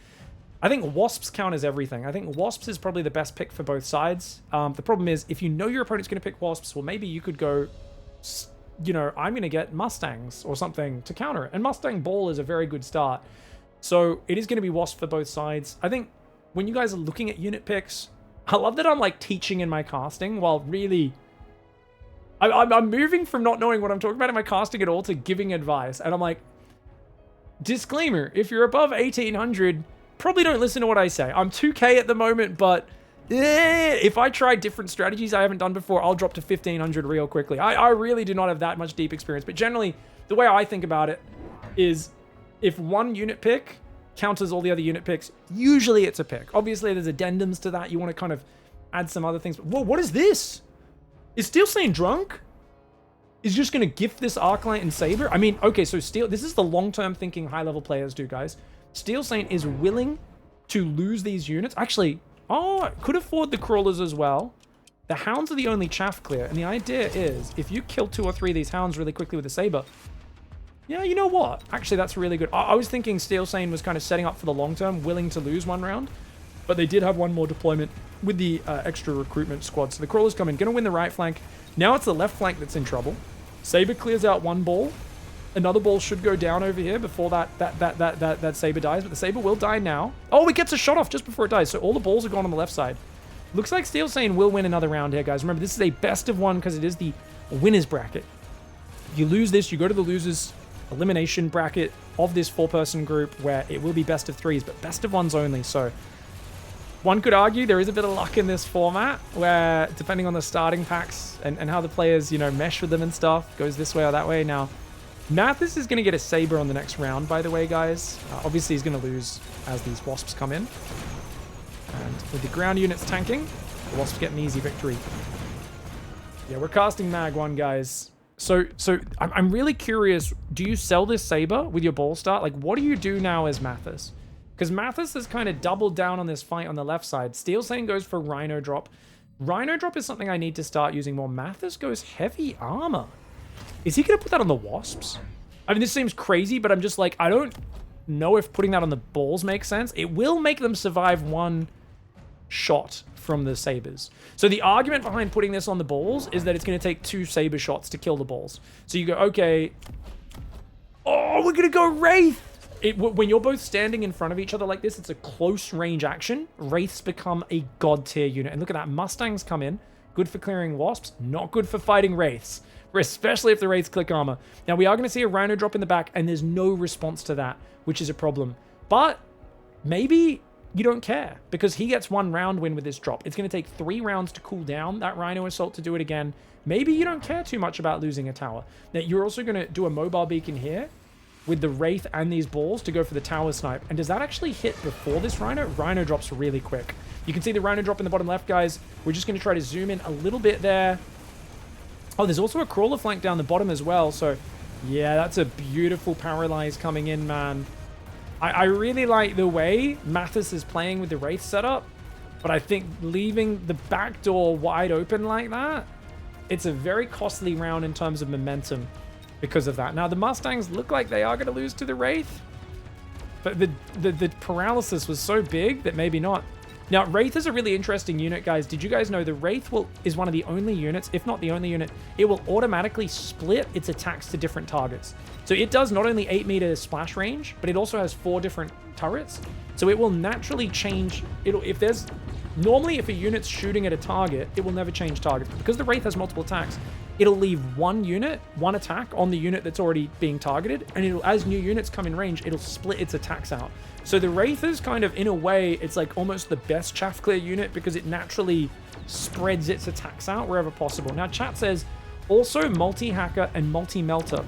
I think Wasps count as everything. I think Wasps is probably the best pick for both sides. The problem is, if you know your opponent's going to pick Wasps, well, maybe you could go, you know, I'm going to get Mustangs or something to counter it. And Mustang Ball is a very good start. So it is going to be Wasp for both sides. I think when you guys are looking at unit picks, I love that I'm like teaching in my casting while really... I'm moving from not knowing what I'm talking about in my casting at all to giving advice. And I'm like, disclaimer, if you're above 1800, probably don't listen to what I say. I'm 2K at the moment, but if I try different strategies I haven't done before, I'll drop to 1500 real quickly. I really do not have that much deep experience. But generally, the way I think about it is if one unit pick counters all the other unit picks, usually it's a pick. Obviously, there's addendums to that. You want to kind of add some other things. Whoa, what is this? Is Steel Sane drunk? Is just going to gift this Arclight and Saber? I mean, okay, so this is the long-term thinking high-level players do, guys. Steel Sane is willing to lose these units. Actually, oh, could afford the crawlers as well. The hounds are the only chaff clear. And the idea is, if you kill 2 or 3 of these hounds really quickly with a Saber, yeah, you know what? Actually, that's really good. I was thinking Steel Sane was kind of setting up for the long term, willing to lose one round. But they did have one more deployment with the extra recruitment squad. So the crawlers come in, going to win the right flank. Now it's the left flank that's in trouble. Saber clears out one ball. Another ball should go down over here before that Saber dies. But the Saber will die now. Oh, it gets a shot off just before it dies. So all the balls are gone on the left side. Looks like Steel Sane will win another round here, guys. Remember, this is a best of 1 because it is the winner's bracket. If you lose this, you go to the losers elimination bracket of this 4-person group where it will be best of 3s, but best of 1s only. So one could argue there is a bit of luck in this format where, depending on the starting packs and how the players, you know, mesh with them and stuff, goes this way or that way. Now, Mathis is going to get a Saber on the next round, by the way, guys. Obviously, he's going to lose as these Wasps come in. And with the ground units tanking, the Wasps get an easy victory. Yeah, we're casting Mag 1, guys. So I'm really curious, do you sell this Saber with your ball start? Like, what do you do now as Mathis? Because Mathis has kind of doubled down on this fight on the left side. Steel Sane goes for Rhino Drop. Rhino Drop is something I need to start using more. Mathis goes Heavy Armor. Is he going to put that on the Wasps? I mean, this seems crazy, but I'm just like, I don't know if putting that on the balls makes sense. It will make them survive one shot from the Sabers. So the argument behind putting this on the balls is that it's going to take 2 Saber shots to kill the balls. So you go, okay. Oh, we're going to go Wraith. When you're both standing in front of each other like this, it's a close range action. Wraiths become a god tier unit. And look at that. Mustangs come in. Good for clearing Wasps. Not good for fighting Wraiths. Especially if the Wraiths click armor. Now, we are going to see a Rhino drop in the back, and there's no response to that, which is a problem. But maybe you don't care, because he gets 1 round win with this drop. It's going to take 3 rounds to cool down that Rhino Assault to do it again. Maybe you don't care too much about losing a tower. Now, you're also going to do a mobile beacon here with the Wraith and these balls to go for the tower snipe. And does that actually hit before this Rhino? Rhino drops really quick. You can see the Rhino drop in the bottom left, guys. We're just going to try to zoom in a little bit there. Oh, there's also a crawler flank down the bottom as well. So, yeah, that's a beautiful paralyze coming in, man. I really like the way Mathis is playing with the Wraith setup, but I think leaving the back door wide open like that, it's a very costly round in terms of momentum because of that. Now, the Mustangs look like they are going to lose to the Wraith, but the paralysis was so big that maybe not. Now, Wraith is a really interesting unit, guys. Did you guys know the Wraith is one of the only units, if not the only unit, it will automatically split its attacks to different targets. So it does not only 8 meter splash range, but it also has 4 different turrets. So it will naturally change. If there's Normally, if a unit's shooting at a target, it will never change target. Because the Wraith has multiple attacks, it'll leave one attack on the unit that's already being targeted, and it'll, as new units come in range, it'll split its attacks out. So the Wraith is kind of, in a way, it's like almost the best chaff-clear unit because it naturally spreads its attacks out wherever possible. Now, chat says, also multi-hacker and multi-melter.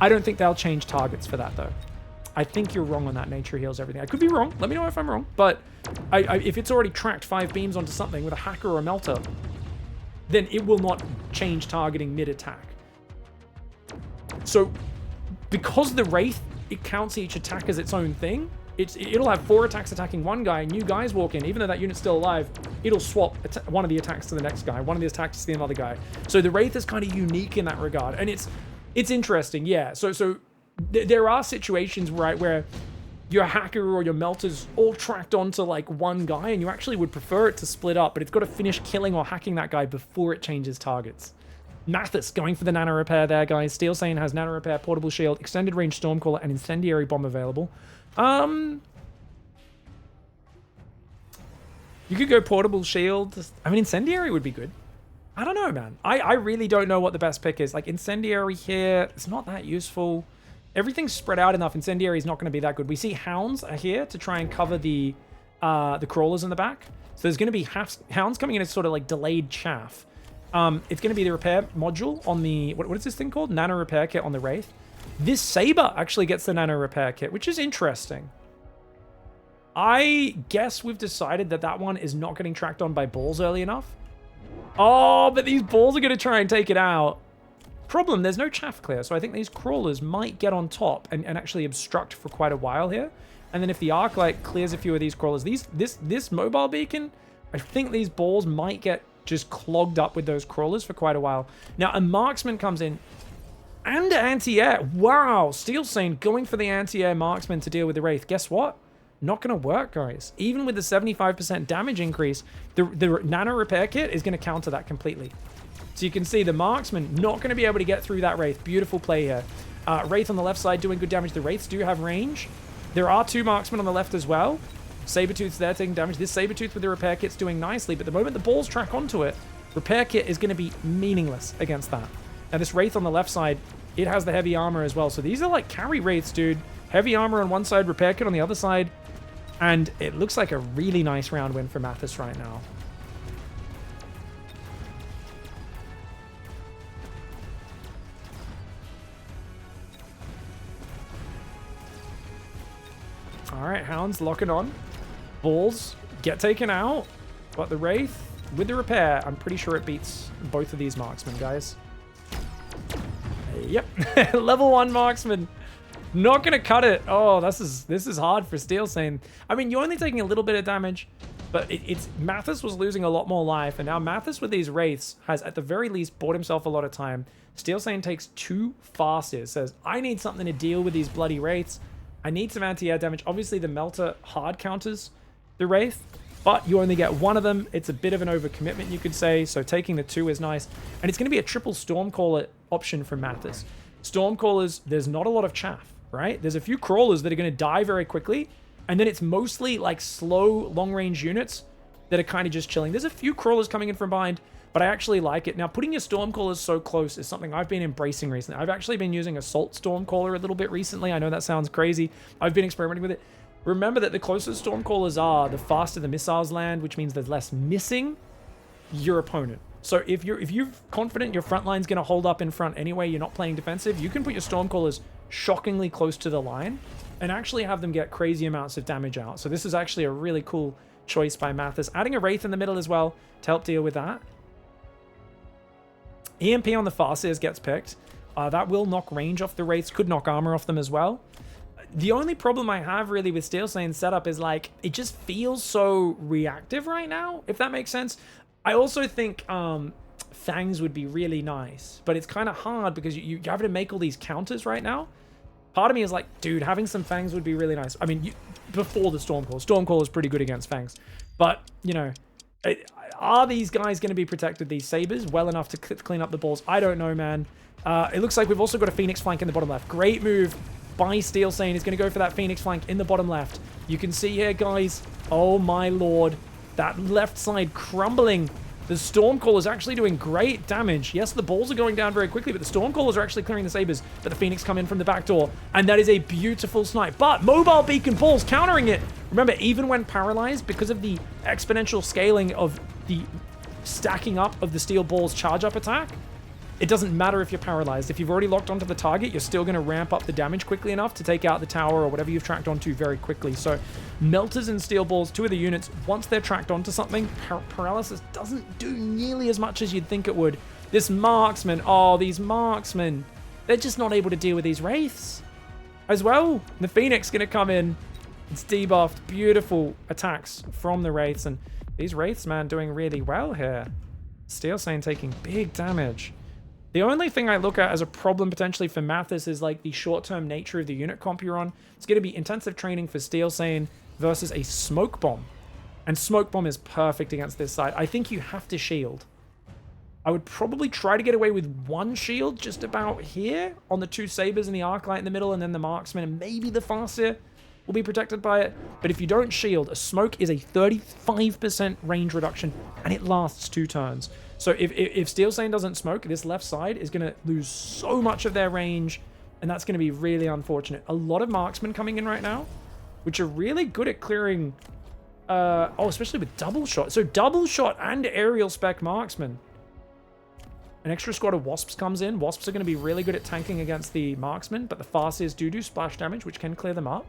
I don't think they'll change targets for that, though. I think you're wrong on that. Nature heals everything. I could be wrong. Let me know if I'm wrong. But if it's already tracked 5 beams onto something with a hacker or a melter, then it will not change targeting mid-attack. So, because the Wraith, it counts each attack as its own thing, it'll have 4 attacks attacking one guy, new guys walk in, even though that unit's still alive, it'll swap one of the attacks to the next guy, one of the attacks to the other guy. So the Wraith is kind of unique in that regard, and it's interesting, yeah. So there are situations, right, where your hacker or your melter's all tracked onto like one guy, and you actually would prefer it to split up, but it's got to finish killing or hacking that guy before it changes targets. Mathis going for the nano repair there, guys. Steel Sane has nano repair, portable shield, extended range stormcaller, and incendiary bomb available. You could go portable shield. I mean, incendiary would be good. I don't know, man. I really don't know what the best pick is. Like, incendiary here, it's not that useful. Everything's spread out enough. Incendiary is not going to be that good. We see hounds are here to try and cover the crawlers in the back. So there's going to be hounds coming in as sort of like delayed chaff. It's going to be the repair module on the... What is this thing called? Nano repair kit on the Wraith. This Saber actually gets the nano repair kit, which is interesting. I guess we've decided that that one is not getting tracked on by balls early enough. Oh, but these balls are going to try and take it out. Problem, there's no chaff clear, so I think these crawlers might get on top and actually obstruct for quite a while here. And then if the arc light clears a few of these crawlers, this mobile beacon, I think these balls might get just clogged up with those crawlers for quite a while. Now, a marksman comes in and anti-air. Wow, Steel Sane going for the anti-air marksman to deal with the Wraith. Guess what? Not going to work, guys. Even with the 75% damage increase, the nano repair kit is going to counter that completely. So you can see the marksman not going to be able to get through that Wraith. Beautiful play here. Wraith on the left side doing good damage. The Wraiths do have range. There are 2 marksmen on the left as well. Sabertooth's there taking damage. This Sabertooth with the repair kit's doing nicely, but the moment the balls track onto it, repair kit is going to be meaningless against that. Now this Wraith on the left side, it has the heavy armor as well. So these are like carry Wraiths, dude. Heavy armor on one side, repair kit on the other side. And it looks like a really nice round win for Mathis right now. All right, hounds locking on. Balls get taken out. But the Wraith with the repair, I'm pretty sure it beats both of these marksmen, guys. Yep, level 1 marksman. Not gonna cut it. Oh, this is hard for Steel Sane. I mean, you're only taking a little bit of damage, but it's Mathis was losing a lot more life, and now Mathis with these Wraiths has at the very least bought himself a lot of time. Steel Sane takes 2 fastest, says, I need something to deal with these bloody Wraiths. I need some anti-air damage. Obviously, the Melter hard counters the Wraith, but you only get 1 of them. It's a bit of an overcommitment, you could say, so taking the 2 is nice. And it's going to be a triple Stormcaller option for Mathis. Stormcallers, there's not a lot of chaff, right? There's a few crawlers that are going to die very quickly, and then it's mostly like slow, long-range units that are kind of just chilling. There's a few crawlers coming in from behind, but I actually like it. Now, putting your Stormcallers so close is something I've been embracing recently. I've actually been using Assault Stormcaller a little bit recently. I know that sounds crazy. I've been experimenting with it. Remember that the closer Stormcallers are, the faster the missiles land, which means there's less missing your opponent. So if you're confident your front line's going to hold up in front anyway, you're not playing defensive, you can put your Stormcallers shockingly close to the line and actually have them get crazy amounts of damage out. So this is actually a really cool choice by Mathis. Adding a Wraith in the middle as well to help deal with that. EMP on the Farseers gets picked. That will knock range off the Wraiths, could knock armor off them as well. The only problem I have really with Steel Sane's setup is like, it just feels so reactive right now, if that makes sense. I also think Fangs would be really nice, but it's kind of hard because you have to make all these counters right now. Part of me is like, dude, having some Fangs would be really nice. I mean, before the Stormcall. Stormcall is pretty good against Fangs. But, you know, are these guys going to be protected, these Sabers, well enough to clean up the balls? I don't know, man. It looks like we've also got a Phoenix flank in the bottom left. Great move by Steel Sane. He's going to go for that Phoenix flank in the bottom left. You can see here, guys. Oh, my lord. That left side crumbling. The Stormcallers actually doing great damage. Yes, the balls are going down very quickly, but the Stormcallers are actually clearing the sabers. But the Phoenix come in from the back door, and that is a beautiful snipe. But mobile beacon balls countering it. Remember, even when paralyzed, because of the exponential scaling of the stacking up of the steel balls charge up attack, it doesn't matter if you're paralyzed. If you've already locked onto the target, you're still going to ramp up the damage quickly enough to take out the tower or whatever you've tracked onto very quickly. So melters and steel balls, two of the units, once they're tracked onto something, paralysis doesn't do nearly as much as you'd think it would. This marksman, oh, these marksmen, they're just not able to deal with these wraiths as well. The Phoenix going to come in. It's debuffed. Beautiful attacks from the wraiths. And these wraiths, man, doing really well here. Steel Sane taking big damage. The only thing I look at as a problem potentially for Mathis is like the short-term nature of the unit comp you're on. It's going to be intensive training for Steel Sane versus a Smoke Bomb. And Smoke Bomb is perfect against this side. I think you have to shield. I would probably try to get away with one shield just about here on the two sabers and the Arclight in the middle, and then the marksman and maybe the Farseer will be protected by it. But if you don't shield, a smoke is a 35% range reduction, and it lasts 2 turns. So if Steel Sane doesn't smoke, this left side is going to lose so much of their range, and that's going to be really unfortunate. A lot of marksmen coming in right now, which are really good at clearing, especially with double shot. So double shot and aerial spec marksmen. An extra squad of Wasps comes in. Wasps are going to be really good at tanking against the marksmen, but the Farseers do splash damage, which can clear them up.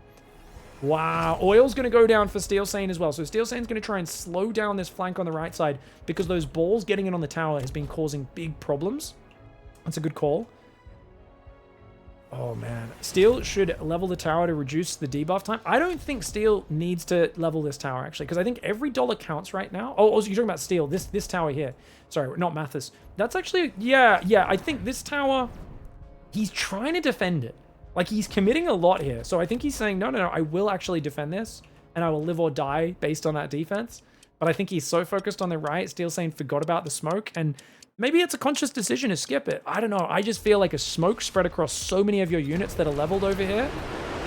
Wow, Oil's going to go down for Steel Sane as well. So Steel Sane's going to try and slow down this flank on the right side because those balls getting in on the tower has been causing big problems. That's a good call. Oh, man. Steel should level the tower to reduce the debuff time. I don't think Steel needs to level this tower, actually, because I think every dollar counts right now. Oh, you're talking about Steel. This tower here. Sorry, not Mathis. That's actually... Yeah, I think this tower... He's trying to defend it. Like, he's committing a lot here. So I think he's saying, no, I will actually defend this, and I will live or die based on that defense. But I think he's so focused on the right, Steel Sane forgot about the smoke, and maybe it's a conscious decision to skip it. I don't know. I just feel like a smoke spread across so many of your units that are leveled over here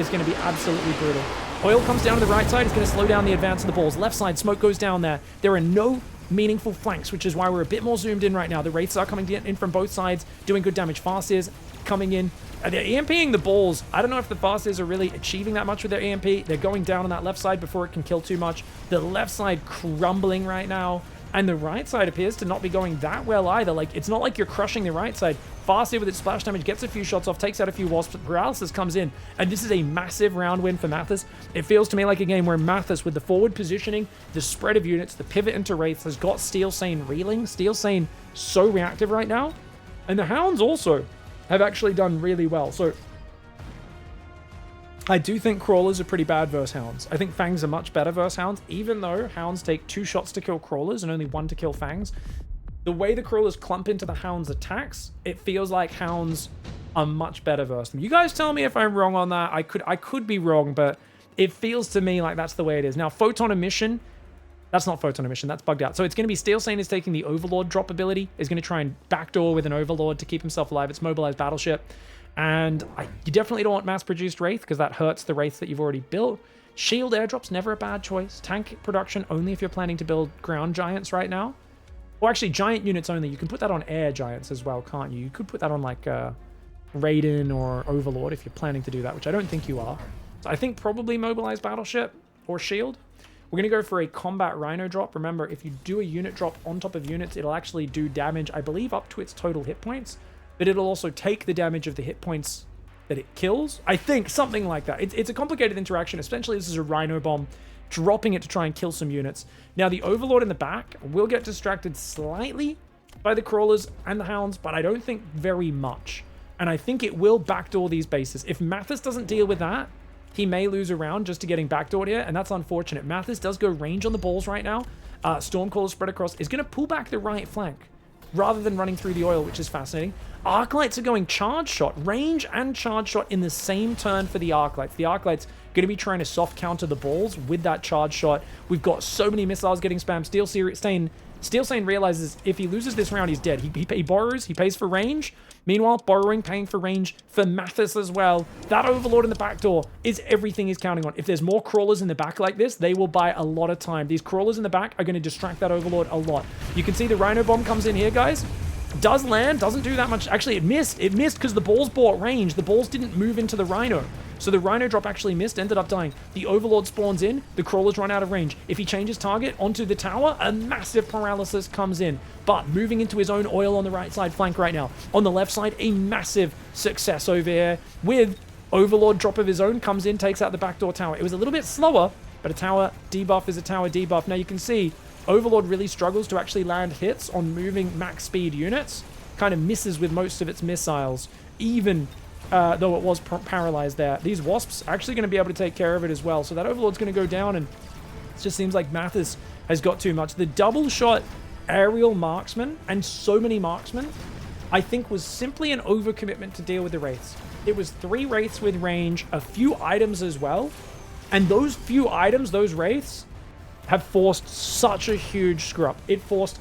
is going to be absolutely brutal. Oil comes down to the right side. It's going to slow down the advance of the balls. Left side, smoke goes down there. There are no meaningful flanks, which is why we're a bit more zoomed in right now. The Wraiths are coming in from both sides, doing good damage. Farseers coming in. They're EMPing the balls. I don't know if the Farseers are really achieving that much with their EMP. They're going down on that left side before it can kill too much. The left side crumbling right now. And the right side appears to not be going that well either. Like, it's not like you're crushing the right side. Farseer with its splash damage gets a few shots off, takes out a few Wasps. Paralysis comes in, and this is a massive round win for Mathis. It feels to me like a game where Mathis, with the forward positioning, the spread of units, the pivot into Wraiths, has got Steel Sane reeling. Steel Sane so reactive right now. And the Hounds also have actually done really well. So I do think Crawlers are pretty bad versus Hounds. I think Fangs are much better versus Hounds, even though Hounds take 2 shots to kill Crawlers and only 1 to kill Fangs. The way the Crawlers clump into the Hounds' attacks, it feels like Hounds are much better versus them. You guys tell me if I'm wrong on that. I could be wrong, but it feels to me like that's the way it is. Now, Photon Emission, that's not Photon Emission, that's bugged out. So it's going to be Steel Sane is taking the Overlord drop ability, is going to try and backdoor with an Overlord to keep himself alive. It's Mobilized Battleship. And you definitely don't want mass-produced Wraith, because that hurts the Wraiths that you've already built. Shield airdrop's never a bad choice. Tank production only if you're planning to build ground giants right now. Or actually, giant units only. You can put that on air giants as well, can't you? You could put that on, like, Raiden or Overlord if you're planning to do that, which I don't think you are. So I think probably Mobilized Battleship or Shield. We're going to go for a Combat Rhino drop. Remember, if you do a unit drop on top of units, it'll actually do damage, I believe, up to its total hit points. But it'll also take the damage of the hit points that it kills. I think something like that. It's a complicated interaction, especially this is a Rhino bomb, dropping it to try and kill some units. Now, the Overlord in the back will get distracted slightly by the Crawlers and the Hounds, but I don't think very much. And I think it will backdoor these bases. If Mathis doesn't deal with that, he may lose a round just to getting backdoored here, and that's unfortunate. Mathis does go range on the balls right now. Stormcallers spread across is going to pull back the right flank rather than running through the oil, which is fascinating. Arclights are going charge shot, range and charge shot in the same turn for the Arclights. The Arclights going to be trying to soft counter the balls with that charge shot. We've got so many missiles getting spammed. Steel Stain realizes if he loses this round, he's dead. He borrows, he pays for range. Meanwhile, borrowing, paying for range for Mathis as well. That Overlord in the back door is everything he's counting on. If there's more crawlers in the back like this, they will buy a lot of time. These crawlers in the back are going to distract that Overlord a lot. You can see the Rhino Bomb comes in here, guys. Does land, doesn't do that much. Actually, it missed. It missed because the balls bought range. The balls didn't move into the Rhino. So the Rhino drop actually missed, ended up dying. The Overlord spawns in, the Crawlers run out of range. If he changes target onto the tower, a massive paralysis comes in. But moving into his own oil on the right side flank right now. On the left side, a massive success over here with Overlord drop of his own, comes in, takes out the backdoor tower. It was a little bit slower, but a tower debuff is a tower debuff. Now you can see Overlord really struggles to actually land hits on moving max speed units. Kind of misses with most of its missiles, even though it was paralyzed there. These Wasps are actually going to be able to take care of it as well. So that Overlord's going to go down, and it just seems like Mathis has got too much. The double shot aerial marksman and so many marksmen, I think, was simply an overcommitment to deal with the Wraiths. It was 3 Wraiths with range, a few items as well. And those few items, those Wraiths, have forced such a huge screw up. It forced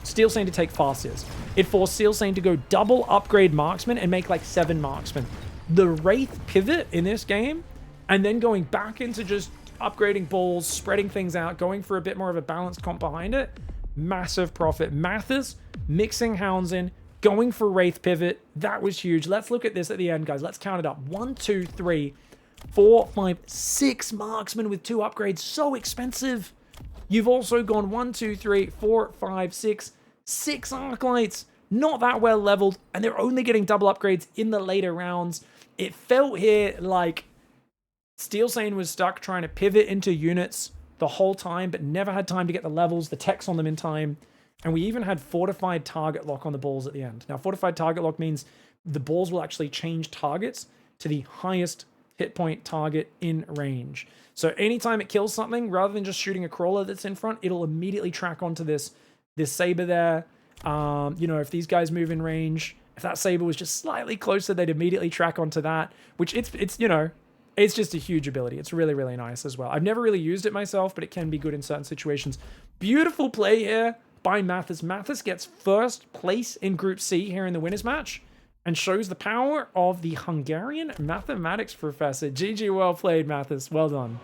Steel Stain to take Farseers. It forced Steel Stain to go double upgrade marksman and make like 7 marksmen. The Wraith pivot in this game, and then going back into just upgrading balls, spreading things out, going for a bit more of a balanced comp behind it. Massive profit. Mathis mixing hounds in, going for Wraith pivot. That was huge. Let's look at this at the end, guys. Let's count it up. 1, 2, 3, 4, 5, 6 marksmen with 2 upgrades. So expensive. You've also gone 1, 2, 3, 4, 5, 6 Arclights. Not that well leveled, and they're only getting double upgrades in the later rounds. It felt here like Steel Stain was stuck trying to pivot into units the whole time, but never had time to get the levels, the techs on them in time. And we even had fortified target lock on the balls at the end. Now, fortified target lock means the balls will actually change targets to the highest hit point target in range. So anytime it kills something, rather than just shooting a crawler that's in front, it'll immediately track onto this saber there. You know, if these guys move in range, if that saber was just slightly closer, they'd immediately track onto that, which it's you know, it's just a huge ability. It's really, really nice as well. I've never really used it myself, but it can be good in certain situations. Beautiful play here by Mathis. Mathis gets first place in Group C here in the winners match and shows the power of the Hungarian mathematics professor. GG, well played, Mathis. Well done.